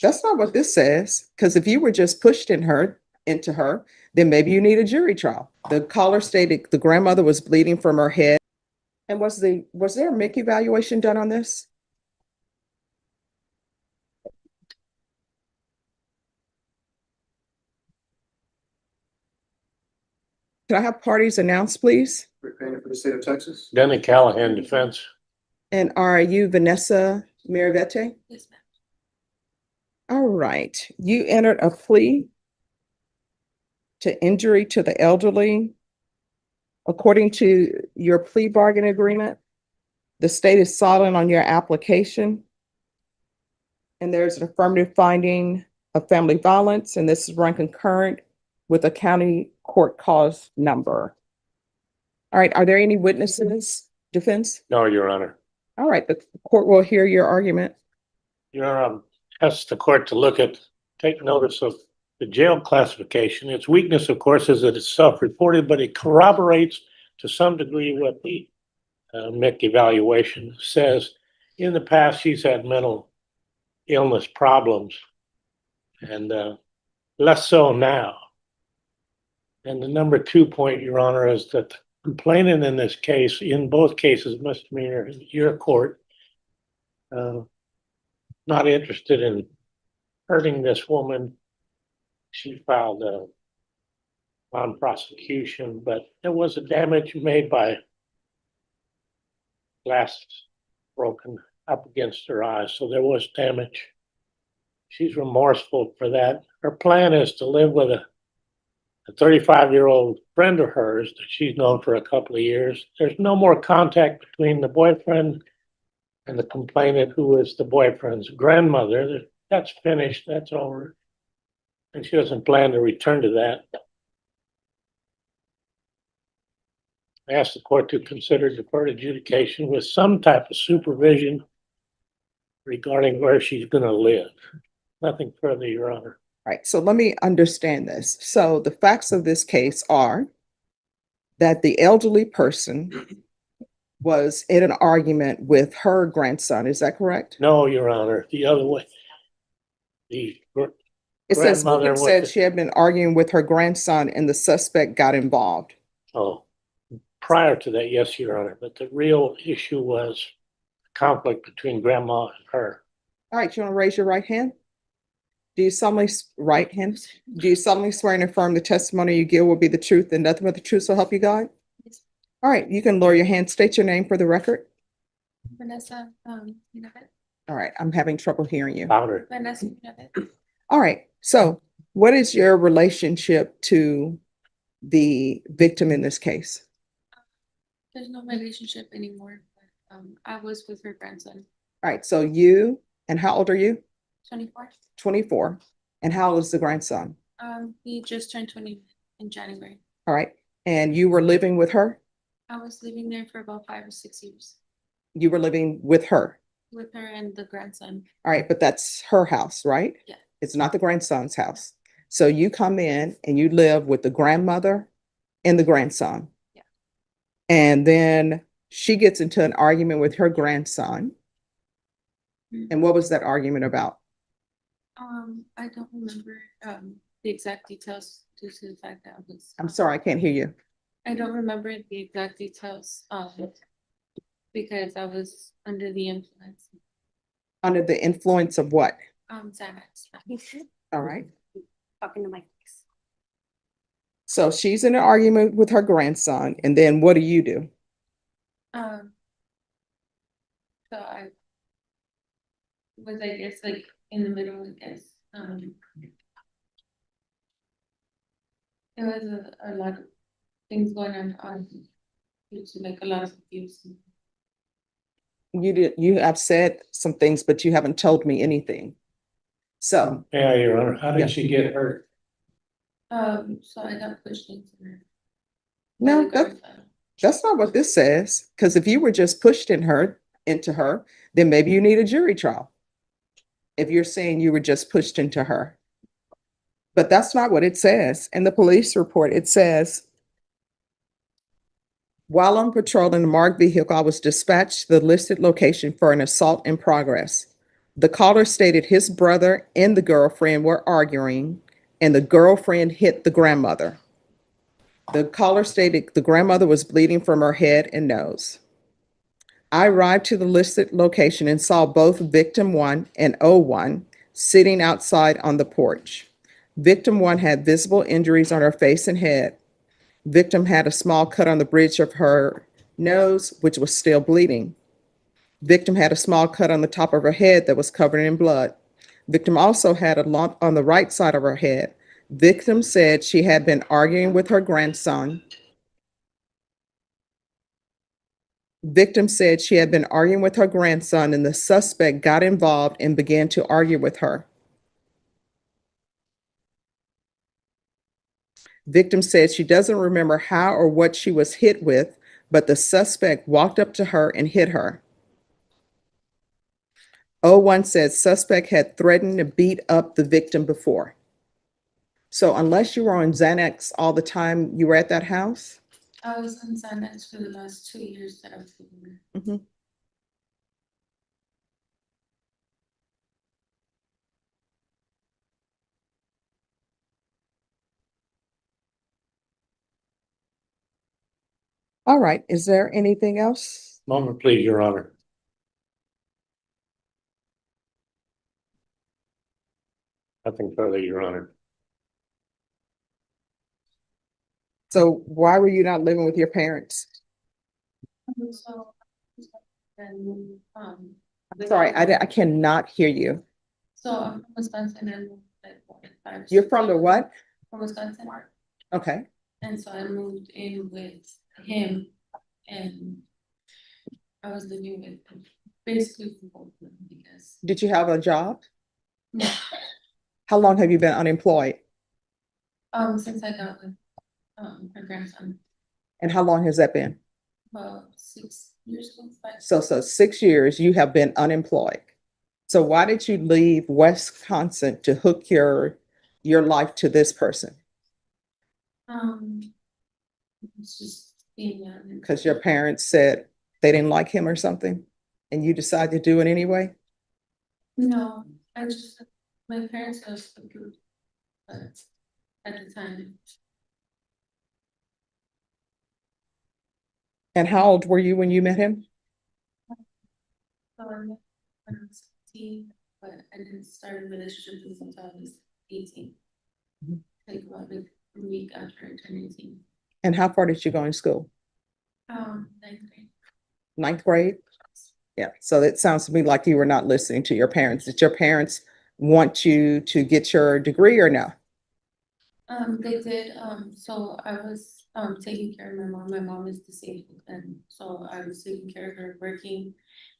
That's not what this says, because if you were just pushed into her, then maybe you need a jury trial. The caller stated the grandmother was bleeding from her head. And was there a MIC evaluation done on this? Can I have parties announced, please? Representative for the state of Texas. Denny Callahan, defense. And are you Vanessa Mirivete? Yes, ma'am. All right. You entered a plea to injury to the elderly. According to your plea bargain agreement, the state is silent on your application. And there's an affirmative finding of family violence, and this is run concurrent with a county court cause number. All right, are there any witnesses, defense? No, Your Honor. All right, the court will hear your argument. Your Honor, asked the court to take notice of the jail classification. Its weakness, of course, is that it's self-reported, but it corroborates to some degree what the MIC evaluation says. In the past, she's had mental illness problems, and less so now. And the number 2 point, Your Honor, is that the complainant in this case, in both cases, misdemeanor, your court, not interested in hurting this woman. She filed on prosecution, but there was a damage made by glass broken up against her eyes, so there was damage. She's remorseful for that. Her plan is to live with a 35-year-old friend of hers that she's known for a couple of years. There's no more contact between the boyfriend and the complainant, who is the boyfriend's grandmother. That's finished, that's over. And she doesn't plan to return to that. I asked the court to consider deferred adjudication with some type of supervision regarding where she's going to live. Nothing further, Your Honor. Right, so let me understand this. So the facts of this case are that the elderly person was in an argument with her grandson. Is that correct? No, Your Honor, the other way. The It says, grandmother it was said the- she had been arguing with her grandson and the suspect got involved. Oh, prior to that, yes, Your Honor, but the real issue was conflict between grandma and her. All right, you want to raise your right hand? Do you solemnly, right hand? Do you solemnly swear and affirm the testimony you give will be the truth and nothing but the truth, so help you God? Yes. All right, you can lower your hand. State your name for the record. Vanessa, Mirabet. All right, I'm having trouble hearing you. Louder. Vanessa Mirabet. All right, so what is your relationship to the victim in this case? There's no relationship anymore. But, I was with her grandson, All right, so you, and how old are you? 24. 24. And how old is the grandson? He just turned 20 in January. All right, and you were living with her? I was living there for about 5 or 6 years You were living with her? with her and the grandson. All right, but that's her house, right? Yeah. It's not the grandson's house. So you come in and you live with the grandmother and the grandson. Yeah. And then she gets into an argument with her grandson. Mhm. And what was that argument about? I don't remember the exact details due to the fact that I was. I'm sorry, I can't hear you. I don't remember the exact details because I was under the influence. Under the influence of what? Xanax. All right. Talking to my face. So she's in an argument with her grandson, and then what do you do? So I was, I guess, like in the middle, I guess. There was a lot of things going on due to like a lot of abuse. You have said some things, but you haven't told me anything. So, Yeah, Your Honor, how Yeah. did she get hurt? So I got pushed into her. no, by the grandson. that's not what this says. Because if you were just pushed into her, then maybe you need a jury trial. If you're saying you were just pushed into her. But that's not what it says. In the police report, it says, while on patrol in a marked vehicle, I was dispatched to the listed location for an assault in progress. The caller stated his brother and the girlfriend were arguing, and the girlfriend hit the grandmother. The caller stated the grandmother was bleeding from her head and nose. I arrived to the listed location and saw both victim 1 and O1 sitting outside on the porch. Victim 1 had visible injuries on her face and head. Victim had a small cut on the bridge of her nose, which was still bleeding. Victim had a small cut on the top of her head that was covered in blood. Victim also had a lump on the right side of her head. Victim said she had been arguing with her grandson. Victim said she had been arguing with her grandson, and the suspect got involved and began to argue with her. Victim said she doesn't remember how or what she was hit with, but the suspect walked up to her and hit her. O1 said suspect had threatened to beat up the victim before. So unless you were on Xanax all the time you were at that house? I was on Xanax for the last 2 years that I was living there. Mhm. All right, is there anything else? Moment, please, Your Honor. Nothing further, Your Honor. So why were you not living with your parents? So, and, Sorry, I cannot hear you. So I'm from Wisconsin and moved like 5 or You're 6 from the years. what? From Wisconsin. Okay. And so I moved in with him and I was living with him basically for both of them because Did you have a job? How long have you been unemployed? since I got with my grandson And how long has that been? about 6 years ago, 5. So 6 years you have been unemployed. So why did you leave Wisconsin to hook your life to this person? It's just being young. Because your parents said they didn't like him or something, and you decided to do it anyway? No, I just, my parents have approved, but at the time, And how old were you when you met him? so I met when I was 16, but I didn't start a relationship with him until I was 18. Mhm. Like about a week after I turned 18. And how far did you go in school? 9th grade. Ninth grade? Yeah, so it sounds to me like you were not listening to your parents. Did your parents want you to get your degree or no? They did, so I was, taking care of my mom. My mom is disabled, and so I was taking care of her, working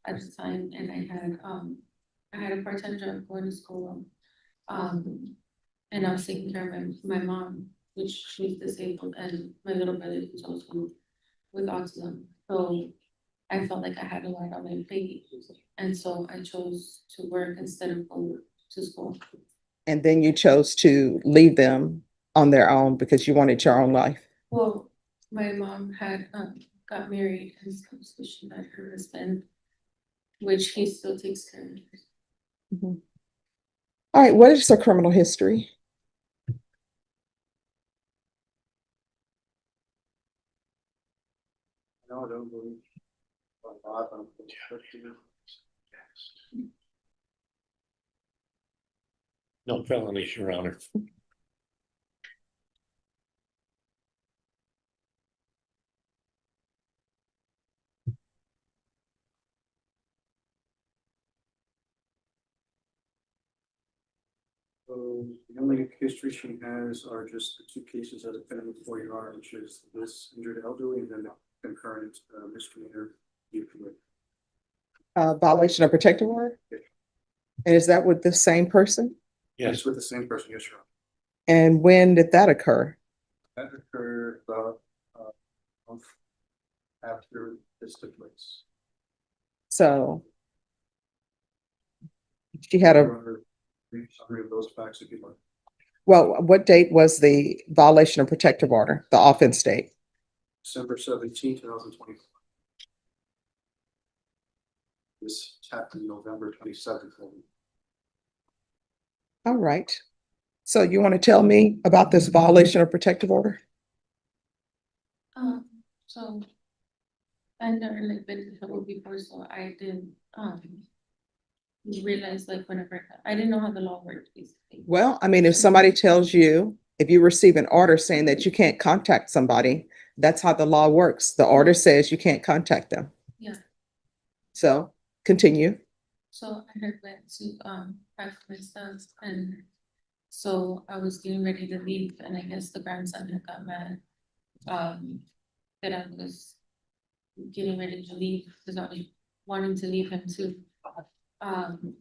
at the time, and I had a part-time job going to school. And I was taking care of my mom, which she's disabled, and my little brother who's also with autism. So I felt like I had a lot on my plate, and so I chose to work instead of go to school. And then you chose to leave them on their own because you wanted your own life. Well, my mom had got married and stuff, so she met her husband, which he still takes care of. Mhm. All right, what is her criminal history? No, I don't believe. A lot of them. No felonies, Your Honor. So the only history she has are just the 2 cases that have been before your honor, which is this injured elderly and then the concurrent misdemeanor. Violation of protective order? Yeah. And is that with the same person? Yes, It's with the same person, yes, your honor. And when did that occur? That occurred about a month after this took place. So she had Your a, Honor, brief summary of those facts if you'd like. well, what date was the violation of protective order, the offense date? December 17, 2024. This happened November 27th. All right. So you want to tell me about this violation of protective order? So I never like been in trouble before, so I didn't, realize like whenever, I didn't know how the law worked basically. Well, I mean, if somebody tells you, if you receive an order saying that you can't contact somebody, that's how the law works. The order says you can't contact them. Yeah, So continue. so I had went to, pack my stuff and so I was getting ready to leave and I guess the grandson had got mad. That I was getting ready to leave because I was wanting to leave him too. Um,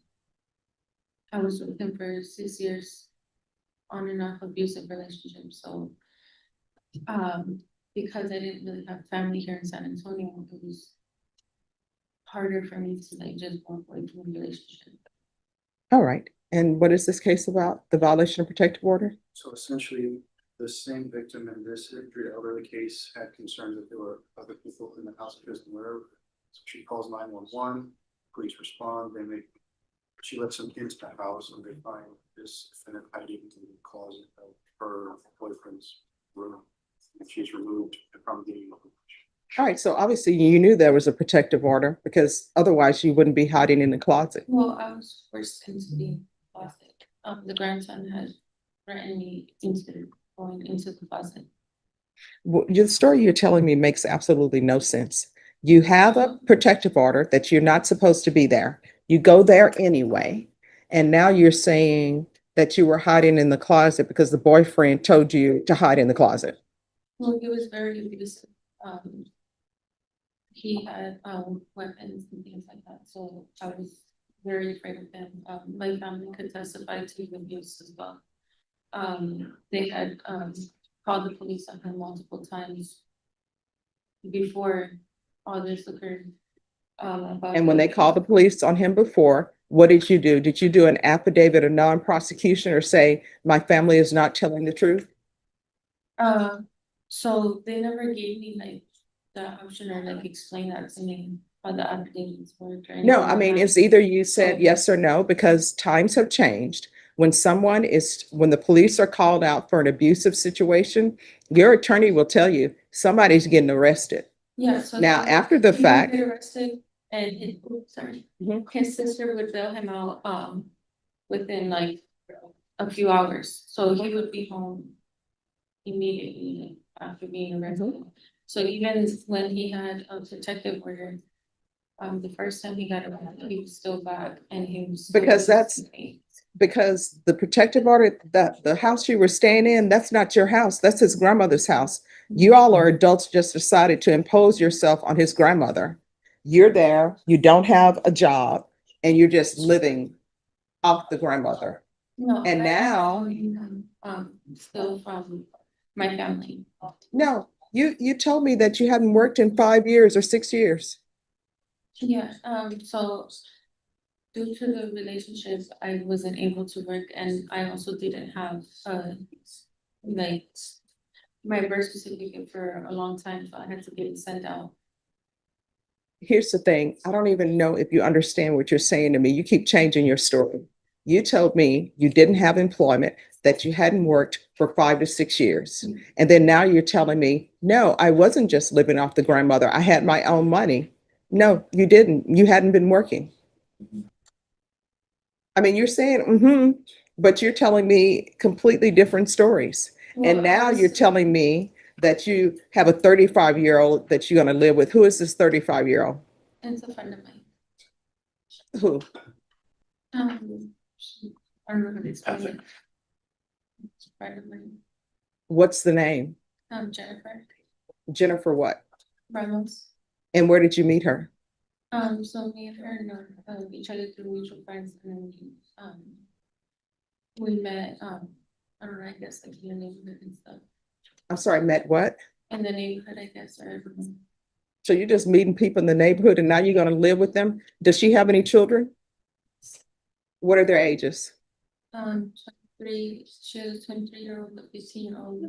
I was with him for 6 years, on and off abusive relationship, so. Because I didn't really have family here in San Antonio, it was harder for me to like just walk away from a relationship. All right. And what is this case about? The violation of protective order? So essentially, the same victim in this injured elderly case had concerns that there were other people in the house she doesn't aware of. So she calls 911, police respond, she lets them into the house and they find this defendant hiding in the closet of her boyfriend's room. And she's removed from the. All right. So obviously you knew there was a protective order because otherwise you wouldn't be hiding in the closet. Well, I was forced into the closet. The grandson had threatened me into going into the closet. The story you're telling me makes absolutely no sense. You have a protective order that you're not supposed to be there. You go there anyway. And now you're saying that you were hiding in the closet because the boyfriend told you to hide in the closet. Well, he was very abusive. He had weapons and things like that, so I was very afraid of him. My family could testify to the abuse as well. They had called the police on him multiple times before all this occurred. And when they called the police on him before, what did you do? Did you do an affidavit of non-prosecution or say, my family is not telling the truth? So they never gave me like the option or like explain that to me how the affidavits work. Or No, anything I like mean, that. it's either you said yes or no, because times have changed. When when the police are called out for an abusive situation, your attorney will tell you somebody's getting arrested. Yeah, so. Now, after the he would fact, get arrested and his sister would bail him out, within like a few hours, so he would be home immediately after being arrested. So even when he had a protective order, the first time he got arrested, he was still back and he was. Because because the protective order, the house you were staying in, that's not your house. That's his grandmother's house. You all are adults just decided to impose yourself on his grandmother. You're there, you don't have a job, and you're just living off the grandmother. No. And I have now, income, still from my family. no, you told me that you hadn't worked in 5 years or 6 years. Yeah, so due to the relationship, I wasn't able to work and I also didn't have, like, my birth certificate for a long time, so I had to get it sent out. Here's the thing. I don't even know if you understand what you're saying to me. You keep changing your story. You told me you didn't have employment, that you hadn't worked for 5 to 6 years. And then now you're telling me, no, I wasn't just living off the grandmother. I had my own money. No, you didn't. You hadn't been working. I mean, you're saying, but you're telling me completely different stories. And now you're telling me that you have a 35-year-old that you're going to live with. Who is this 35-year-old? It's a friend of mine. Who? I don't know how to explain it. It's a friend of mine. What's the name? Jennifer Jennifer what? Ramos. And where did you meet her? So me and her know each other through mutual friends, and then we met. I don't know. I guess like in the neighborhood and stuff. I'm sorry, met what? In the neighborhood, I guess, or So you're just meeting people in the neighborhood and now you're going to live with them? Does she have any children? What are their ages? 23. She has a 23-year-old, a 15-year-old.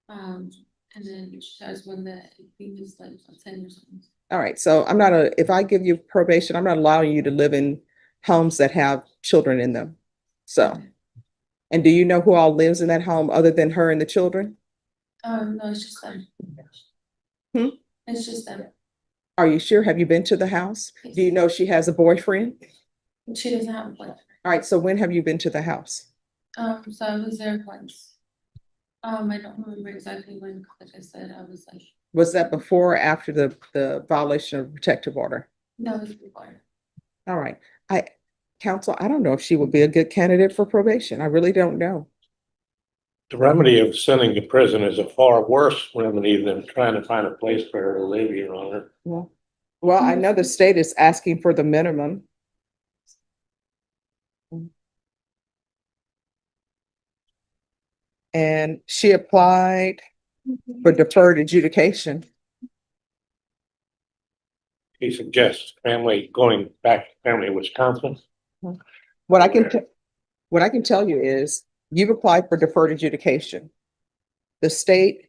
And then she has one that I think is like 10 years old. All right, so if I give you probation, I'm not allowing you to live in homes that have children in them. So, and do you know who all lives in that home other than her and the children? No, it's just them. Hmm? It's just them. Are you sure? Have you been to the house? Do you know she has a boyfriend? She doesn't have a boyfriend. All right, so when have you been to the house? So I was there once. I don't remember exactly when, like I said, I was like, Was that before or after the violation of protective order? that was before. All right. Counsel, I don't know if she would be a good candidate for probation. I really don't know. The remedy of sending to prison is a far worse remedy than trying to find a place for her to live, Your Honor. Well, I know the state is asking for the minimum. And she applied for deferred adjudication. He suggests family, going back to family in Wisconsin. What I can, what I can tell you is you've applied for deferred adjudication. The state,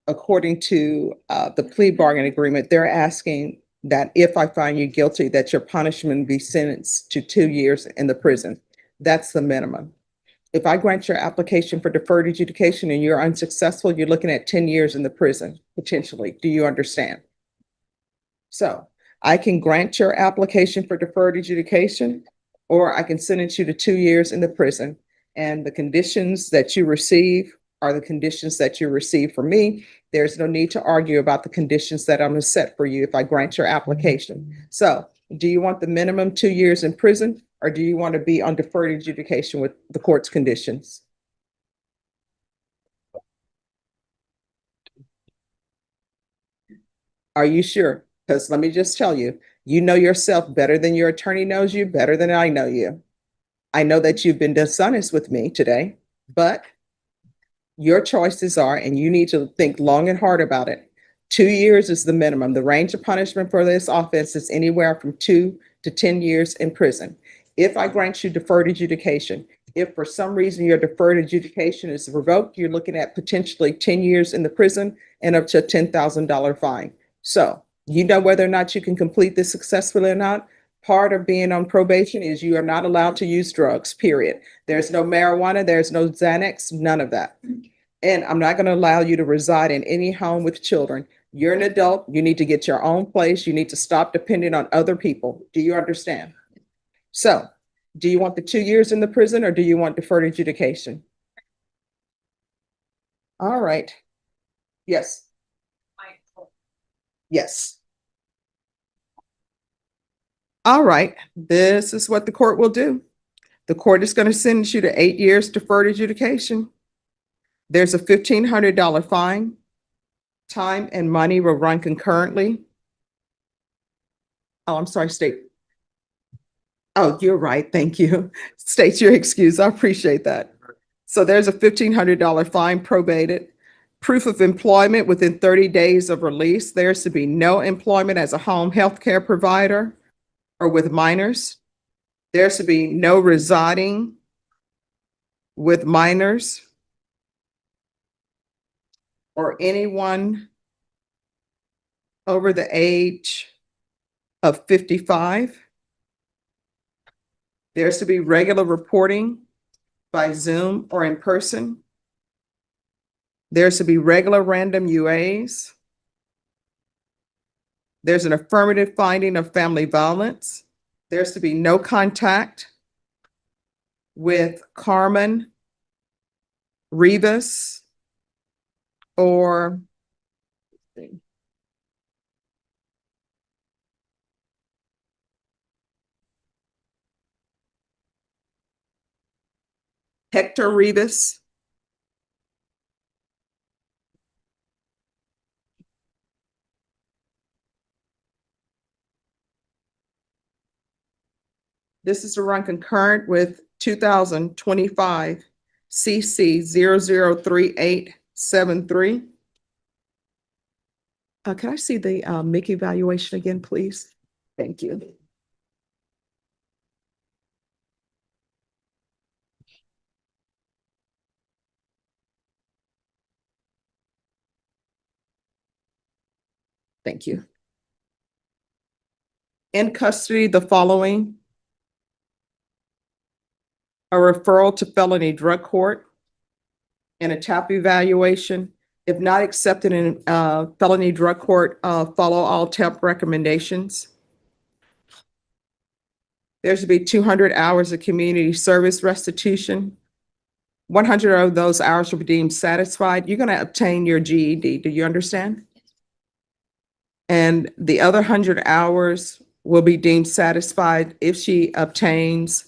according to the plea bargain agreement, they're asking that if I find you guilty, that your punishment be sentenced to 2 years in the prison. That's the minimum. If I grant your application for deferred adjudication and you're unsuccessful, you're looking at 10 years in the prison, potentially. Do you understand? So I can grant your application for deferred adjudication, or I can sentence you to 2 years in the prison. And the conditions that you receive are the conditions that you receive from me. There's no need to argue about the conditions that I'm gonna set for you if I grant your application. So do you want the minimum 2 years in prison, or do you want to be on deferred adjudication with the court's conditions? Are you sure? Because let me just tell you, you know yourself better than your attorney knows you, better than I know you. I know that you've been dishonest with me today, but your choices are, and you need to think long and hard about it. 2 years is the minimum. The range of punishment for this offense is anywhere from 2 to 10 years in prison. If I grant you deferred adjudication, if for some reason your deferred adjudication is revoked, you're looking at potentially 10 years in the prison and up to a $10,000 fine. So you know whether or not you can complete this successfully or not. Part of being on probation is you are not allowed to use drugs, period. There's no marijuana, there's no Xanax, none of that. And I'm not going to allow you to reside in any home with children. You're an adult. You need to get your own place. You need to stop depending on other people. Do you understand? So, do you want the 2 years in the prison or do you want deferred adjudication? All right. Yes. Yes. All right. This is what the court will do. The court is going to sentence you to 8 years deferred adjudication. There's a $1,500 fine. Time and money will run concurrently. Oh, I'm sorry, state. Oh, you're right. Thank you. State your excuse. I appreciate that. So there's a $1,500 fine probated. Proof of employment within 30 days of release. There's to be no employment as a home health care provider or with minors. There's to be no residing with minors or anyone over the age of 55. There's to be regular reporting by Zoom or in person. There's to be regular random UAs. There's an affirmative finding of family violence. There's to be no contact with Carmen Rivas or Hector Rivas. This is to run concurrent with 2025 CC 003873. Can I see the Mickey evaluation again, please? Thank you. Thank you. In custody, the following: a referral to felony drug court and a TAP evaluation. If not accepted in felony drug court, follow all TAP recommendations. There should be 200 hours of community service restitution. 100 of those hours will be deemed satisfied. You're going to obtain your GED. Do you understand? And the other 100 hours will be deemed satisfied if she obtains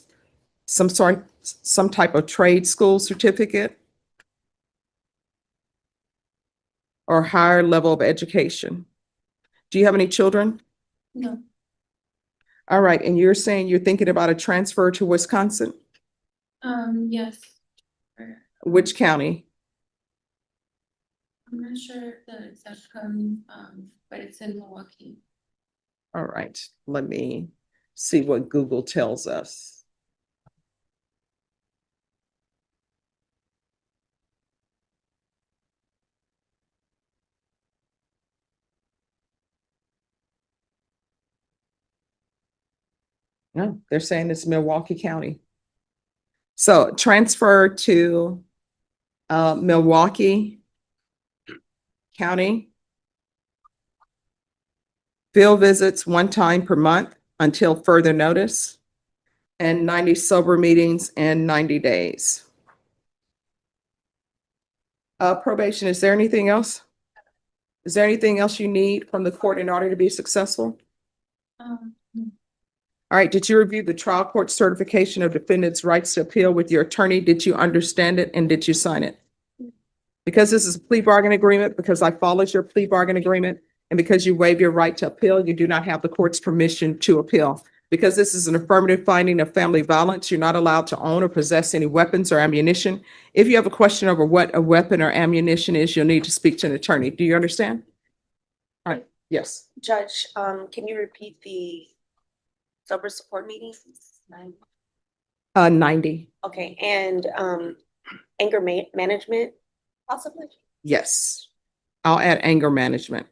some type of trade school certificate or higher level of education. Do you have any children? No, All right, and you're saying you're thinking about a transfer to Wisconsin? yes. Which county? I'm not sure the exact county, but it's in Milwaukee. All right, let me see what Google tells us. No, they're saying it's Milwaukee County. So transfer to Milwaukee County. Field visits 1 time per month until further notice, and 90 sober meetings in 90 days. Probation, is there anything else? Is there anything else you need from the court in order to be successful? All right, did you review the trial court certification of defendant's rights to appeal with your attorney? Did you understand it and did you sign it? Because this is a plea bargain agreement, because I followed your plea bargain agreement, and because you waive your right to appeal, you do not have the court's permission to appeal. Because this is an affirmative finding of family violence, you're not allowed to own or possess any weapons or ammunition. If you have a question over what a weapon or ammunition is, you'll need to speak to an attorney. Do you understand? All right, yes. Judge, can you repeat the sober support meetings? 90, Okay, and anger management possibly? yes. I'll add anger management.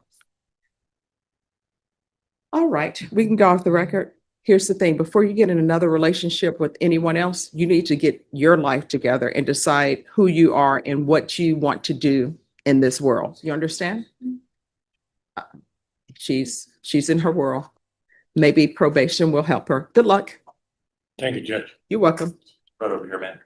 All right, we can go off the record. Here's the thing, before you get in another relationship with anyone else, you need to get your life together and decide who you are and what you want to do in this world. You understand? She's in her world. Maybe probation will help her. Good luck. Thank you, Judge. You're welcome. Right over here, man.